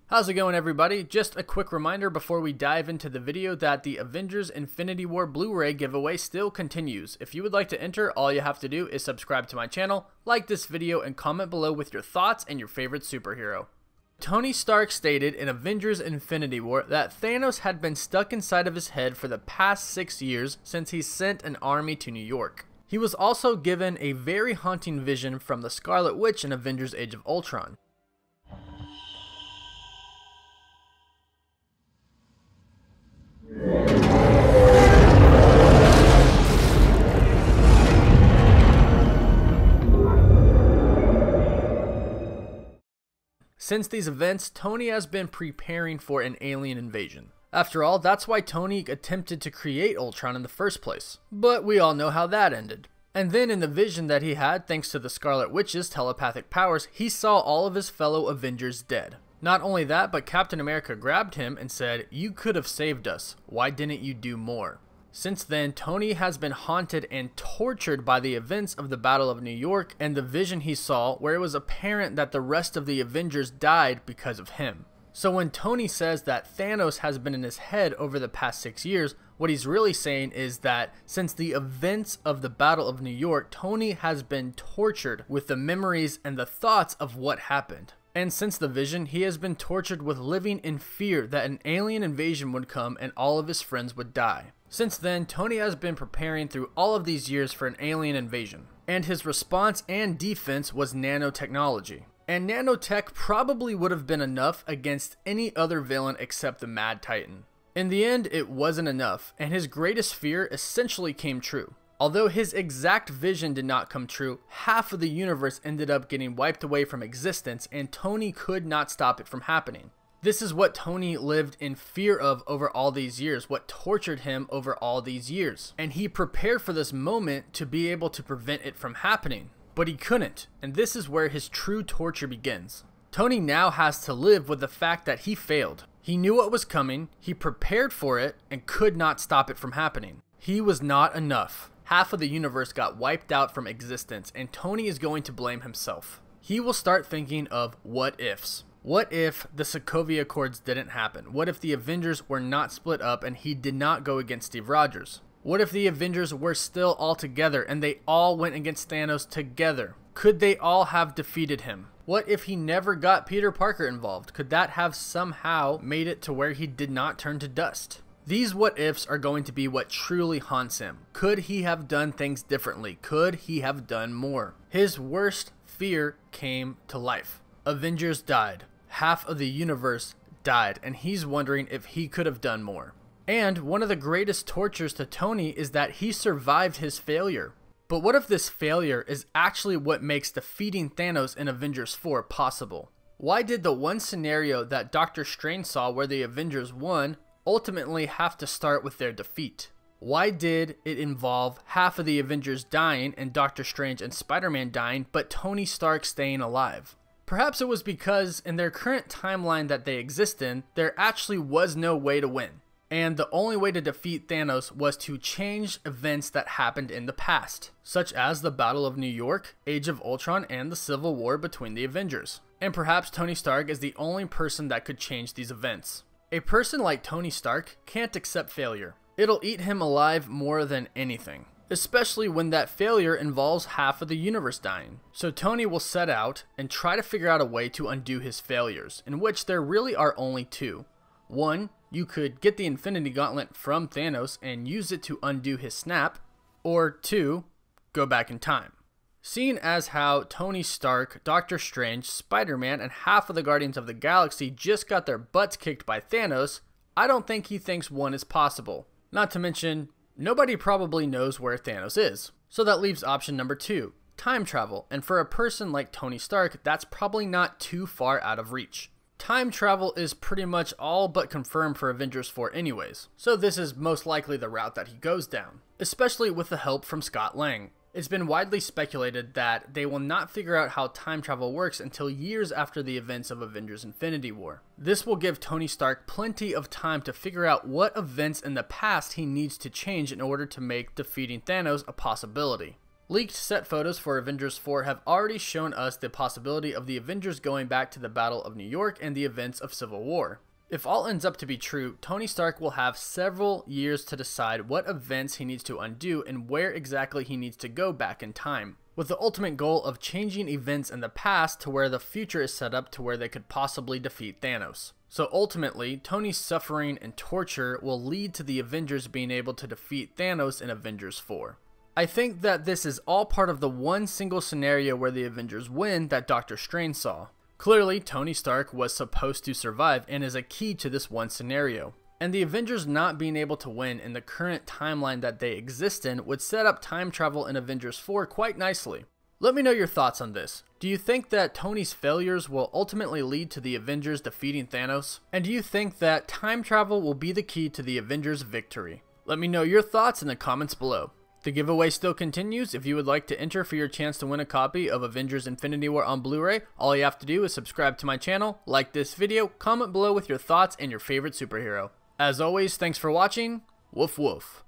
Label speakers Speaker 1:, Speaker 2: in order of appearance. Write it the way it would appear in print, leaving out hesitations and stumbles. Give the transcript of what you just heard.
Speaker 1: How's it going, everybody? Just a quick reminder before we dive into the video that the Avengers Infinity War Blu-ray giveaway still continues. If you would like to enter, all you have to do is subscribe to my channel, like this video, and comment below with your thoughts and your favorite superhero. Tony Stark stated in Avengers Infinity War that Thanos had been stuck inside of his head for the past 6 years since he sent an army to New York. He was also given a very haunting vision from the Scarlet Witch in Avengers Age of Ultron. Since these events, Tony has been preparing for an alien invasion. After all, that's why Tony attempted to create Ultron in the first place. But we all know how that ended. And then in the vision that he had, thanks to the Scarlet Witch's telepathic powers, he saw all of his fellow Avengers dead. Not only that, but Captain America grabbed him and said, "You could have saved us. Why didn't you do more?" Since then, Tony has been haunted and tortured by the events of the Battle of New York and the vision he saw where it was apparent that the rest of the Avengers died because of him. So when Tony says that Thanos has been in his head over the past 6 years, what he's really saying is that since the events of the Battle of New York, Tony has been tortured with the memories and the thoughts of what happened. And since the vision, he has been tortured with living in fear that an alien invasion would come and all of his friends would die. Since then, Tony has been preparing through all of these years for an alien invasion. And his response and defense was nanotechnology. And nanotech probably would have been enough against any other villain except the Mad Titan. In the end, it wasn't enough, and his greatest fear essentially came true. Although his exact vision did not come true, half of the universe ended up getting wiped away from existence, and Tony could not stop it from happening. This is what Tony lived in fear of over all these years, what tortured him over all these years. And he prepared for this moment to be able to prevent it from happening. But he couldn't, and this is where his true torture begins. Tony now has to live with the fact that he failed. He knew what was coming, he prepared for it, and could not stop it from happening. He was not enough. Half of the universe got wiped out from existence, and Tony is going to blame himself. He will start thinking of what ifs. What if the Sokovia Accords didn't happen? What if the Avengers were not split up and he did not go against Steve Rogers? What if the Avengers were still all together and they all went against Thanos together? Could they all have defeated him? What if he never got Peter Parker involved? Could that have somehow made it to where he did not turn to dust? These what ifs are going to be what truly haunts him. Could he have done things differently? Could he have done more? His worst fear came to life. Avengers died. Half of the universe died, and he's wondering if he could have done more. And one of the greatest tortures to Tony is that he survived his failure. But what if this failure is actually what makes defeating Thanos in Avengers 4 possible? Why did the one scenario that Doctor Strange saw where the Avengers won ultimately have to start with their defeat? Why did it involve half of the Avengers dying and Doctor Strange and Spider-Man dying, but Tony Stark staying alive? Perhaps it was because in their current timeline that they exist in, there actually was no way to win. And the only way to defeat Thanos was to change events that happened in the past, such as the Battle of New York, Age of Ultron, and the Civil War between the Avengers. And perhaps Tony Stark is the only person that could change these events. A person like Tony Stark can't accept failure. It'll eat him alive more than anything. Especially when that failure involves half of the universe dying. So Tony will set out and try to figure out a way to undo his failures, in which there really are only two. One, you could get the Infinity Gauntlet from Thanos and use it to undo his snap, or two, go back in time. Seeing as how Tony Stark, Doctor Strange, Spider-Man, and half of the Guardians of the Galaxy just got their butts kicked by Thanos, I don't think he thinks one is possible. Not to mention, nobody probably knows where Thanos is. So that leaves option number 2, time travel, and for a person like Tony Stark, that's probably not too far out of reach. Time travel is pretty much all but confirmed for Avengers 4 anyways, so this is most likely the route that he goes down, especially with the help from Scott Lang. It's been widely speculated that they will not figure out how time travel works until years after the events of Avengers Infinity War. This will give Tony Stark plenty of time to figure out what events in the past he needs to change in order to make defeating Thanos a possibility. Leaked set photos for Avengers 4 have already shown us the possibility of the Avengers going back to the Battle of New York and the events of Civil War. If all ends up to be true, Tony Stark will have several years to decide what events he needs to undo and where exactly he needs to go back in time, with the ultimate goal of changing events in the past to where the future is set up to where they could possibly defeat Thanos. So ultimately, Tony's suffering and torture will lead to the Avengers being able to defeat Thanos in Avengers 4. I think that this is all part of the one single scenario where the Avengers win that Doctor Strange saw. Clearly, Tony Stark was supposed to survive and is a key to this one scenario. And the Avengers not being able to win in the current timeline that they exist in would set up time travel in Avengers 4 quite nicely. Let me know your thoughts on this. Do you think that Tony's failures will ultimately lead to the Avengers defeating Thanos? And do you think that time travel will be the key to the Avengers' victory? Let me know your thoughts in the comments below. The giveaway still continues. If you would like to enter for your chance to win a copy of Avengers Infinity War on Blu-ray, all you have to do is subscribe to my channel, like this video, comment below with your thoughts and your favorite superhero. As always, thanks for watching. Woof woof.